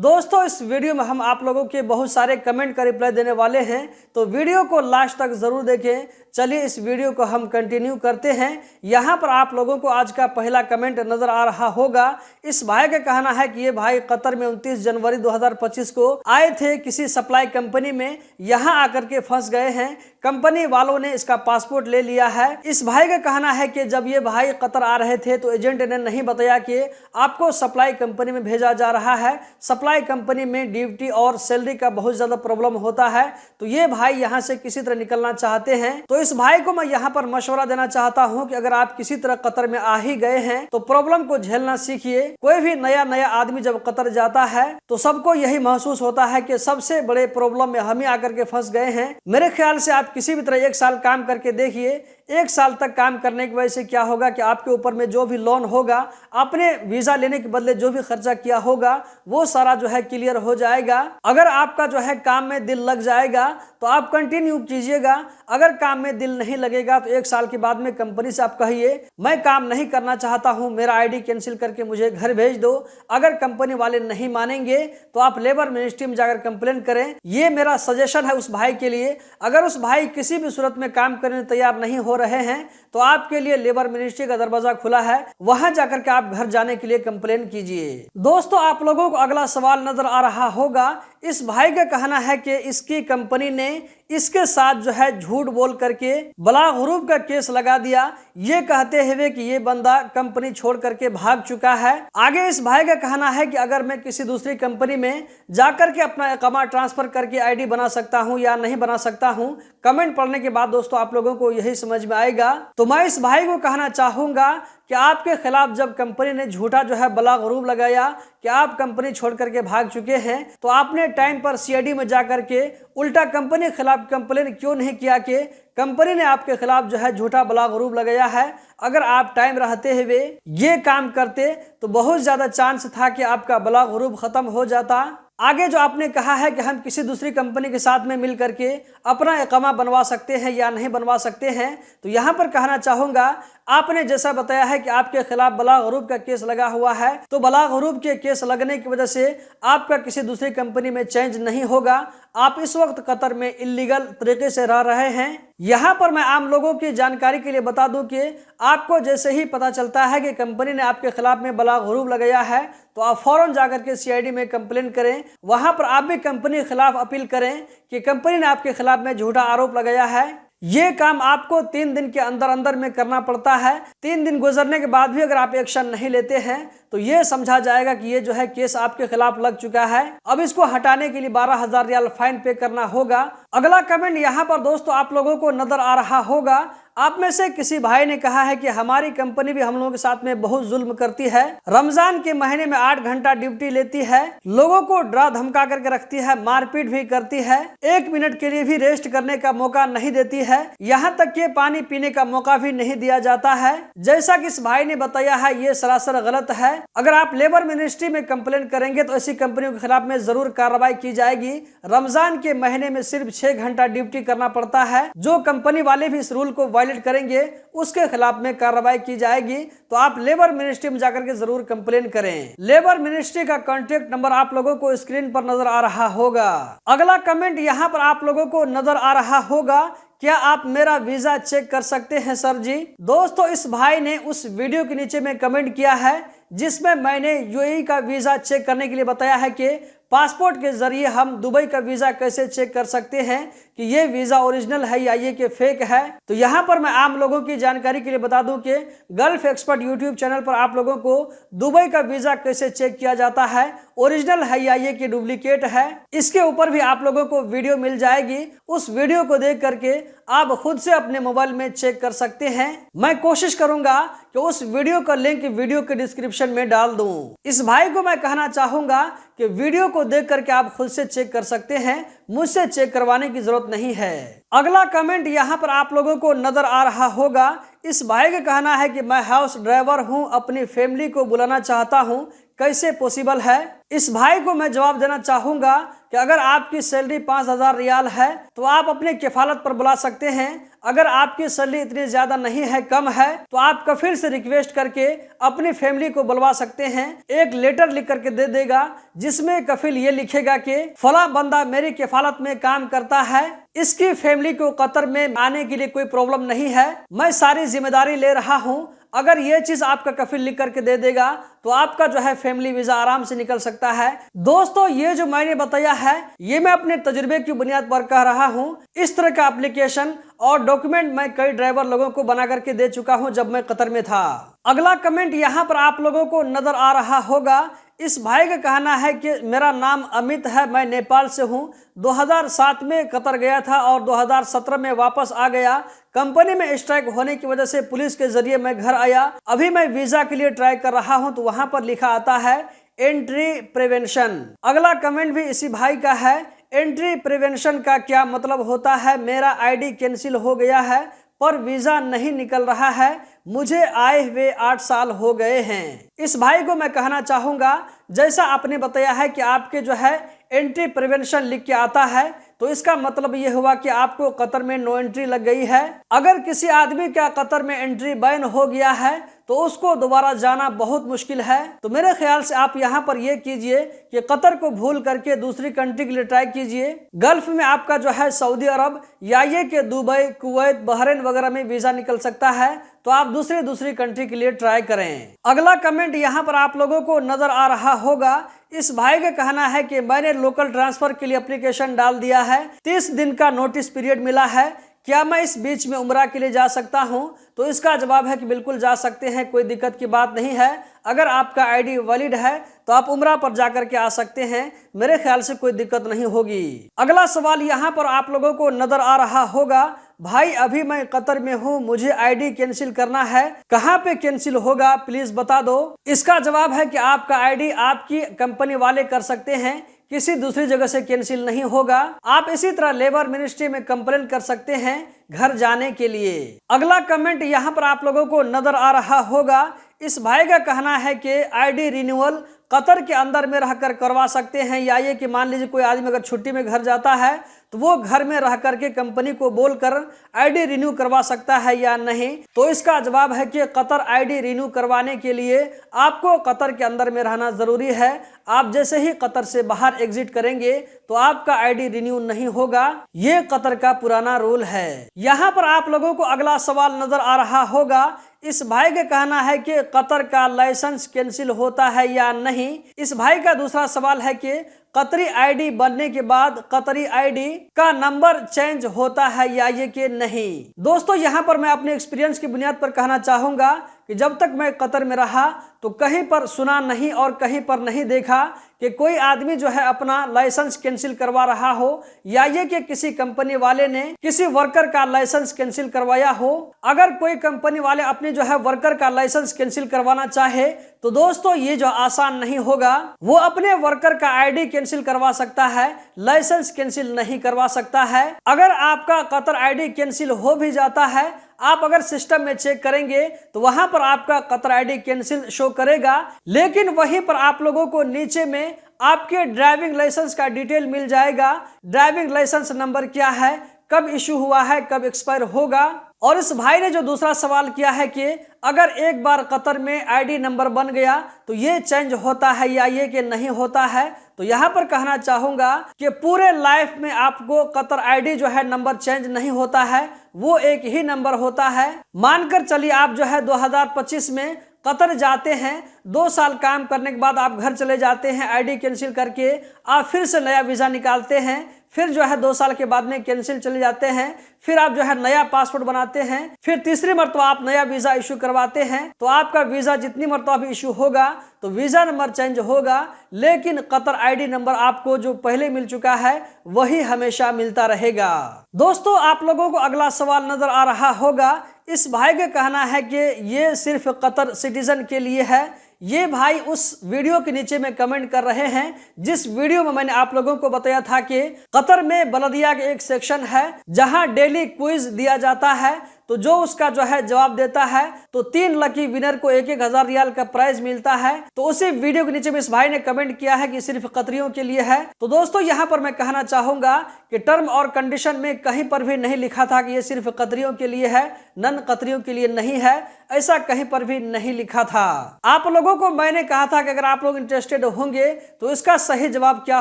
दोस्तों इस वीडियो में हम आप लोगों के बहुत सारे कमेंट का रिप्लाई देने वाले हैं, तो वीडियो को लास्ट तक जरूर देखें। चलिए इस वीडियो को हम कंटिन्यू करते हैं। यहाँ पर आप लोगों को आज का पहला कमेंट नजर आ रहा होगा। इस भाई का कहना है कि ये भाई कतर में 29 जनवरी 2025 को आए थे किसी सप्लाई कंपनी में, यहाँ आकर के फंस गए हैं। कंपनी वालों ने इसका पासपोर्ट ले लिया है। इस भाई का कहना है कि जब ये भाई कतर आ रहे थे तो एजेंट ने नहीं बताया कि आपको सप्लाई कंपनी में भेजा जा रहा है। सप्लाई कंपनी में ड्यूटी और सैलरी का बहुत ज्यादा प्रॉब्लम होता है, तो ये भाई यहाँ से किसी तरह निकलना चाहते हैं। तो इस भाई को मैं यहाँ पर मशवरा देना चाहता हूँ कि अगर आप किसी तरह कतर में आ ही गए हैं तो प्रॉब्लम को झेलना सीखिए। कोई भी नया आदमी जब कतर जाता है तो सबको यही महसूस होता है कि सबसे बड़े प्रॉब्लम में हम ही आकर के फंस गए हैं। मेरे ख्याल से आप किसी भी तरह 1 साल काम करके देखिए। 1 साल तक काम करने की वजह से क्या होगा कि आपके ऊपर में जो भी लोन होगा, आपने वीजा लेने के बदले जो भी खर्चा किया होगा, वो सारा जो है क्लियर हो जाएगा। अगर आपका जो है काम में दिल लग जाएगा तो आप कंटिन्यू कीजिएगा। अगर काम में दिल नहीं लगेगा तो 1 साल के बाद में कंपनी से आप कहिए मैं काम नहीं करना चाहता हूं, मेरा आईडी कैंसिल करके मुझे घर भेज दो। अगर कंपनी वाले नहीं मानेंगे तो आप लेबर मिनिस्ट्री में जाकर कंप्लेन करें। ये मेरा सजेशन है उस भाई के लिए। अगर उस भाई किसी भी सूरत में काम करने तैयार नहीं हो रहे हैं तो आपके लिए लेबर मिनिस्ट्री का दरवाजा खुला है, वहां जाकर के आप घर जाने के लिए कंप्लेन कीजिए। दोस्तों आप लोगों को अगला सवाल नजर आ रहा होगा। इस भाई का कहना है कि इसकी कंपनी ने इसके साथ जो है झूठ बोल करके बलागुरूब का केस लगा दिया, ये कहते हुए कि ये बंदा कंपनी छोड़ करके भाग चुका है। आगे इस भाई का कहना है कि अगर मैं किसी दूसरी कंपनी में जाकर के अपना इकामा ट्रांसफर करके आईडी बना सकता हूं या नहीं बना सकता हूं, कमेंट पढ़ने के बाद दोस्तों आप लोगों को यही समझ में आएगा। तो मैं इस भाई को कहना चाहूंगा कि आपके खिलाफ जब कंपनी ने झूठा जो है बलागुरूब लगाया कि आप कंपनी छोड़ करके भाग चुके हैं, तो आपने टाइम पर सीआईडी में जाकर के उल्टा कंपनी के खिलाफ कंप्लेन क्यों नहीं किया कि कंपनी ने आपके खिलाफ जो है झूठा बलागुरूब लगाया है। अगर आप टाइम रहते हुए ये काम करते तो बहुत ज्यादा चांस था कि आपका बलागुरूब खत्म हो जाता। आगे जो आपने कहा है कि हम किसी दूसरी कंपनी के साथ में मिल करके अपना इकामा बनवा सकते हैं या नहीं बनवा सकते हैं, तो यहाँ पर कहना चाहूंगा आपने जैसा बताया है कि आपके खिलाफ बलागुरूब का केस लगा हुआ है, तो बलागुरूब के केस लगने की वजह से आपका किसी दूसरी कंपनी में चेंज नहीं होगा। आप इस वक्त कतर में इलीगल तरीके से रह रहे हैं। यहाँ पर मैं आम लोगों की जानकारी के लिए बता दूं कि आपको जैसे ही पता चलता है कि कंपनी ने आपके खिलाफ में बलागुरूब लगाया है तो आप फौरन जाकर के सीआईडी में कंप्लेन करें। वहां पर आप भी कंपनी के खिलाफ अपील करें कि कंपनी ने आपके खिलाफ में झूठा आरोप लगाया है। ये काम आपको 3 दिन के अंदर में करना पड़ता है। 3 दिन गुजरने के बाद भी अगर आप एक्शन नहीं लेते हैं तो ये समझा जाएगा कि ये जो है केस आपके खिलाफ लग चुका है। अब इसको हटाने के लिए 12,000 रियाल फाइन पे करना होगा। अगला कमेंट यहाँ पर दोस्तों आप लोगों को नजर आ रहा होगा। आप में से किसी भाई ने कहा है कि हमारी कंपनी भी हम लोगों के साथ में बहुत जुल्म करती है। रमजान के महीने में 8 घंटा ड्यूटी लेती है, लोगों को डरा धमका करके रखती है, मारपीट भी करती है, 1 मिनट के लिए भी रेस्ट करने का मौका नहीं देती है, यहाँ तक कि पानी पीने का मौका भी नहीं दिया जाता है। जैसा कि इस भाई ने बताया है ये सरासर गलत है। अगर आप लेबर मिनिस्ट्री में कंप्लेन करेंगे तो ऐसी कंपनियों के खिलाफ में जरूर कार्रवाई की जाएगी। रमजान के महीने में सिर्फ 6 घंटा ड्यूटी करना पड़ता है। जो कंपनी वाले भी इस रूल को वायलेट करेंगे उसके खिलाफ में कार्रवाई की जाएगी। तो आप लेबर मिनिस्ट्री में जाकर के जरूर कंप्लेन करें। लेबर मिनिस्ट्री का कॉन्टेक्ट नंबर आप लोगों को स्क्रीन पर नजर आ रहा होगा। अगला कमेंट यहाँ पर आप लोगों को नजर आ रहा होगा, क्या आप मेरा वीजा चेक कर सकते हैं सर जी। दोस्तों इस भाई ने उस वीडियो के नीचे में कमेंट किया है जिसमें मैंने यूएई का वीजा चेक करने के लिए बताया है कि पासपोर्ट के जरिए हम दुबई का वीजा कैसे चेक कर सकते हैं कि ये वीजा ओरिजिनल है या ये कि फेक है। तो यहाँ पर मैं आम लोगों की जानकारी के लिए बता दूं कि गल्फ एक्सपर्ट यूट्यूब चैनल पर आप लोगों को दुबई का वीजा कैसे चेक किया जाता है, ओरिजिनल है या ये कि डुप्लीकेट है, इसके ऊपर भी आप लोगों को वीडियो मिल जाएगी। उस वीडियो को देख करके आप खुद से अपने मोबाइल में चेक कर सकते हैं। मैं कोशिश करूंगा कि उस वीडियो का लिंक वीडियो के डिस्क्रिप्शन में डाल दूं। इस भाई को मैं कहना चाहूंगा कि वीडियो को देख करके आप खुद से चेक कर सकते हैं, मुझसे चेक करवाने की जरूरत नहीं है। अगला कमेंट यहाँ पर आप लोगों को नजर आ रहा होगा। इस भाई का कहना है कि मैं हाउस ड्राइवर हूँ, अपनी फैमिली को बुलाना चाहता हूँ, कैसे पॉसिबल है। इस भाई को मैं जवाब देना चाहूंगा कि अगर आपकी सैलरी 5,000 रियाल है तो आप अपने किफालत पर बुला सकते हैं। अगर आपकी सैलरी इतनी ज्यादा नहीं है, कम है, तो आप कफिल से रिक्वेस्ट करके अपनी फैमिली को बुलवा सकते हैं। एक लेटर लिख करके दे देगा जिसमें कफिल ये लिखेगा कि फला बंदा मेरी किफालत में काम करता है, इसकी फैमिली को कतर में आने के लिए कोई प्रॉब्लम नहीं है, मैं सारी जिम्मेदारी ले रहा हूं। अगर ये चीज आपका कफिल लिख करके दे देगा तो आपका जो है फैमिली वीजा आराम से निकल सकता है। दोस्तों, ये जो मैंने बताया है ये मैं अपने तजुर्बे की बुनियाद पर कह रहा हूँ। इस तरह का एप्लीकेशन और डॉक्यूमेंट मैं कई ड्राइवर लोगों को बना करके दे चुका हूँ जब मैं कतर में था। अगला कमेंट यहाँ पर आप लोगों को नजर आ रहा होगा। इस भाई का कहना है कि मेरा नाम अमित है, मैं नेपाल से हूँ। 2007 में कतर गया था और 2017 में वापस आ गया। कंपनी में स्ट्राइक होने की वजह से पुलिस के जरिए मैं घर आया। अभी मैं वीजा के लिए ट्राई कर रहा हूँ, तो वहां पर लिखा आता है एंट्री प्रिवेंशन। अगला कमेंट भी इसी भाई का है। एंट्री प्रिवेंशन का क्या मतलब होता है? मेरा आईडी कैंसिल हो गया है पर वीजा नहीं निकल रहा है, मुझे आए हुए 8 साल हो गए हैं। इस भाई को मैं कहना चाहूंगा, जैसा आपने बताया है कि आपके जो है एंट्री प्रिवेंशन लिख के आता है, तो इसका मतलब ये हुआ कि आपको कतर में नो एंट्री लग गई है। अगर किसी आदमी का कतर में एंट्री बैन हो गया है तो उसको दोबारा जाना बहुत मुश्किल है। तो मेरे ख्याल से आप यहाँ पर ये कीजिए कि कतर को भूल करके दूसरी कंट्री के लिए ट्राई कीजिए। गल्फ में आपका जो है सऊदी अरब या ये कि दुबई, कुवैत, बहरीन वगैरह में वीजा निकल सकता है, तो आप दूसरी कंट्री के लिए ट्राई करें। अगला कमेंट यहाँ पर आप लोगों को नजर आ रहा होगा। इस भाई का कहना है कि मैंने लोकल ट्रांसफर के लिए एप्लीकेशन डाल दिया है, 30 दिन का नोटिस पीरियड मिला है, क्या मैं इस बीच में उम्रा के लिए जा सकता हूं? तो इसका जवाब है कि बिल्कुल जा सकते हैं, कोई दिक्कत की बात नहीं है। अगर आपका आईडी वैलिड है तो आप उम्रा पर जाकर के आ सकते हैं, मेरे ख्याल से कोई दिक्कत नहीं होगी। अगला सवाल यहाँ पर आप लोगों को नजर आ रहा होगा। भाई अभी मैं कतर में हूँ, मुझे आईडी कैंसिल करना है, कहाँ पे कैंसिल होगा प्लीज बता दो। इसका जवाब है कि आपका आईडी आपकी कंपनी वाले कर सकते हैं, किसी दूसरी जगह से कैंसिल नहीं होगा। आप इसी तरह लेबर मिनिस्ट्री में कंप्लेन कर सकते हैं घर जाने के लिए। अगला कमेंट यहाँ पर आप लोगों को नजर आ रहा होगा। इस भाई का कहना है कि आईडी रिन्यूअल कतर के अंदर में रहकर करवा सकते हैं, या ये कि मान लीजिए कोई आदमी अगर छुट्टी में घर जाता है तो वो घर में रह करके कंपनी को बोलकर आईडी रिन्यू करवा सकता है या नहीं। तो इसका जवाब है कि कतर आईडी रिन्यू करवाने के लिए आपको कतर के अंदर में रहना जरूरी है। आप जैसे ही कतर से बाहर एग्जिट करेंगे तो आपका आईडी रिन्यू नहीं होगा, ये कतर का पुराना रूल है। यहाँ पर आप लोगों को अगला सवाल नजर आ रहा होगा। इस भाई का कहना है कि कतर का लाइसेंस कैंसिल होता है या नहीं। इस भाई का दूसरा सवाल है कि कतरी आईडी बनने के बाद कतरी आईडी का नंबर चेंज होता है या ये कि नहीं। दोस्तों, यहाँ पर मैं अपने एक्सपीरियंस की बुनियाद पर कहना चाहूंगा कि जब तक मैं कतर में रहा तो कहीं पर सुना नहीं और कहीं पर नहीं देखा कि कोई आदमी जो है अपना लाइसेंस कैंसिल करवा रहा हो, या ये कि किसी कंपनी वाले ने किसी वर्कर का लाइसेंस कैंसिल करवाया हो। अगर कोई कंपनी वाले अपने जो है वर्कर का लाइसेंस कैंसिल करवाना चाहे तो दोस्तों ये जो आसान नहीं होगा। वो अपने वर्कर का आईडी कैंसिल करवा सकता है, लाइसेंस कैंसिल नहीं करवा सकता है। अगर आपका कतर आईडी कैंसिल हो भी जाता है, आप अगर सिस्टम में चेक करेंगे तो वहां पर आपका कतर आईडी कैंसिल शो करेगा, लेकिन वहीं पर आप लोगों को नीचे में आपके ड्राइविंग लाइसेंस का डिटेल मिल जाएगा। ड्राइविंग लाइसेंस नंबर क्या है, कब इशू हुआ है, कब एक्सपायर होगा। और इस भाई ने जो दूसरा सवाल किया है कि अगर एक बार कतर में आईडी नंबर बन गया तो ये चेंज होता है या ये कि नहीं होता है, तो यहाँ पर कहना चाहूंगा कि पूरे लाइफ में आपको कतर आईडी जो है नंबर चेंज नहीं होता है, वो एक ही नंबर होता है। मानकर चलिए आप जो है 2025 में कतर जाते हैं, 2 साल काम करने के बाद आप घर चले जाते हैं, आईडी कैंसिल करके आप फिर से नया वीजा निकालते हैं, फिर जो है 2 साल के बाद में कैंसिल चले जाते हैं, फिर आप जो है नया पासपोर्ट बनाते हैं, फिर तीसरी मरतबा आप नया वीजा इशू करवाते हैं। तो आपका वीजा जितनी मरतबा भी इशू होगा तो वीजा नंबर चेंज होगा, लेकिन कतर आईडी नंबर आपको जो पहले मिल चुका है वही हमेशा मिलता रहेगा। दोस्तों, आप लोगों को अगला सवाल नजर आ रहा होगा। इस भाई का कहना है कि ये सिर्फ कतर सिटीजन के लिए है। ये भाई उस वीडियो के नीचे में कमेंट कर रहे हैं जिस वीडियो में मैंने आप लोगों को बताया था कि कतर में बलदिया के एक सेक्शन है जहां डेली क्विज दिया जाता है। तो जो उसका जो है जवाब देता है तो 3 लकी विनर को 1,000 रियाल का प्राइज मिलता है। तो उसी वीडियो के नीचे में इस भाई ने कमेंट किया है कि सिर्फ कतरियों के लिए है। तो दोस्तों यहाँ पर मैं कहना चाहूंगा कि टर्म और कंडीशन में कहीं पर भी नहीं लिखा था कि ये सिर्फ कतरियों के लिए है, नन कतरियों के लिए नहीं है, ऐसा कहीं पर भी नहीं लिखा था। आप लोगों को मैंने कहा था कि अगर आप लोग इंटरेस्टेड होंगे तो इसका सही जवाब क्या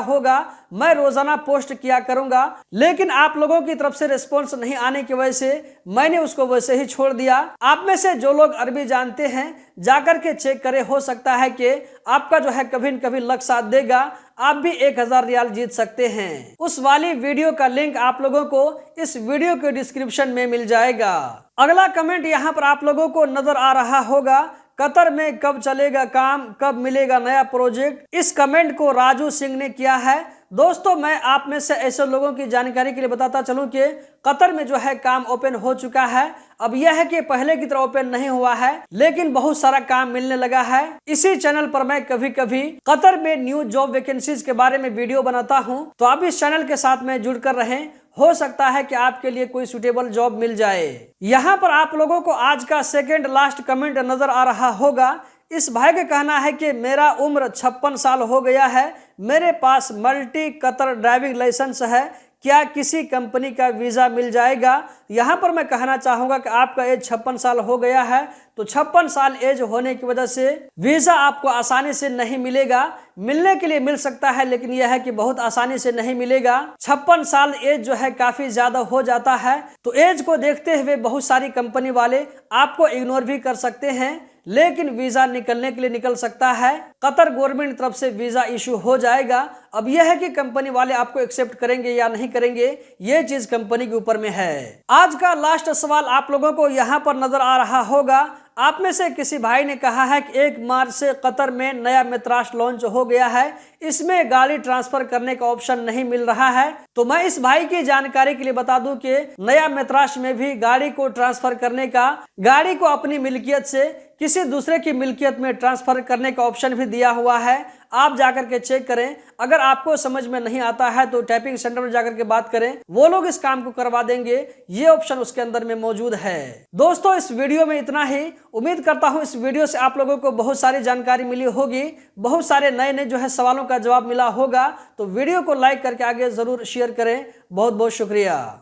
होगा मैं रोजाना पोस्ट किया करूंगा, लेकिन आप लोगों की तरफ से रिस्पॉन्स नहीं आने की वजह से मैंने उसको वैसे ही छोड़ दिया। आप में से जो लोग अरबी जानते हैं जाकर के चेक करें, हो सकता है कि आपका जो है कभी न कभी लक साथ देगा, आप भी 1,000 रियाल जीत सकते हैं। उस वाली वीडियो का लिंक आप लोगों को इस वीडियो के डिस्क्रिप्शन में मिल जाएगा। अगला कमेंट यहाँ पर आप लोगों को नजर आ रहा होगा, कतर में कब चलेगा काम, कब मिलेगा नया प्रोजेक्ट। इस कमेंट को राजू सिंह ने किया है। दोस्तों मैं आप में से ऐसे लोगों की जानकारी के लिए बताता चलूं कि कतर में जो है काम ओपन हो चुका है। अब यह है कि पहले की तरह ओपन नहीं हुआ है, लेकिन बहुत सारा काम मिलने लगा है। इसी चैनल पर मैं कभी कभी कतर में न्यू जॉब वैकेंसीज के बारे में वीडियो बनाता हूं, तो आप इस चैनल के साथ में जुड़कर रहें, हो सकता है कि आपके लिए कोई सुटेबल जॉब मिल जाए। यहाँ पर आप लोगों को आज का सेकेंड लास्ट कमेंट नजर आ रहा होगा। इस भाई का कहना है कि मेरा उम्र 56 साल हो गया है, मेरे पास मल्टी कतर ड्राइविंग लाइसेंस है, क्या किसी कंपनी का वीजा मिल जाएगा। यहाँ पर मैं कहना चाहूंगा कि आपका एज 56 साल हो गया है, तो 56 साल एज होने की वजह से वीजा आपको आसानी से नहीं मिलेगा। मिलने के लिए मिल सकता है, लेकिन यह है कि बहुत आसानी से नहीं मिलेगा। 56 साल एज जो है काफी ज्यादा हो जाता है, तो एज को देखते हुए बहुत सारी कंपनी वाले आपको इग्नोर भी कर सकते हैं, लेकिन वीजा निकलने के लिए निकल सकता है। कतर गवर्नमेंट तरफ से वीजा इशू हो जाएगा। अब यह है कि कंपनी वाले आपको एक्सेप्ट करेंगे या नहीं करेंगे, ये चीज कंपनी के ऊपर में है। आज का लास्ट सवाल आप लोगों को यहाँ पर नजर आ रहा होगा। आप में से किसी भाई ने कहा है कि 1 मार्च से कतर में नया मेत्राश लॉन्च हो गया है, इसमें गाड़ी ट्रांसफर करने का ऑप्शन नहीं मिल रहा है। तो मैं इस भाई की जानकारी के लिए बता दूं कि नया मेत्राश में भी गाड़ी को ट्रांसफर करने का, गाड़ी को अपनी मिल्कियत से किसी दूसरे की मिल्कियत में ट्रांसफर करने का ऑप्शन भी दिया हुआ है। आप जाकर के चेक करें। अगर आपको समझ में नहीं आता है तो टाइपिंग सेंटर में जाकर के बात करें, वो लोग इस काम को करवा देंगे। ये ऑप्शन उसके अंदर में मौजूद है। दोस्तों इस वीडियो में इतना ही। उम्मीद करता हूं इस वीडियो से आप लोगों को बहुत सारी जानकारी मिली होगी, बहुत सारे नए नए जो है सवालों का जवाब मिला होगा। तो वीडियो को लाइक करके आगे जरूर शेयर करें। बहुत बहुत शुक्रिया।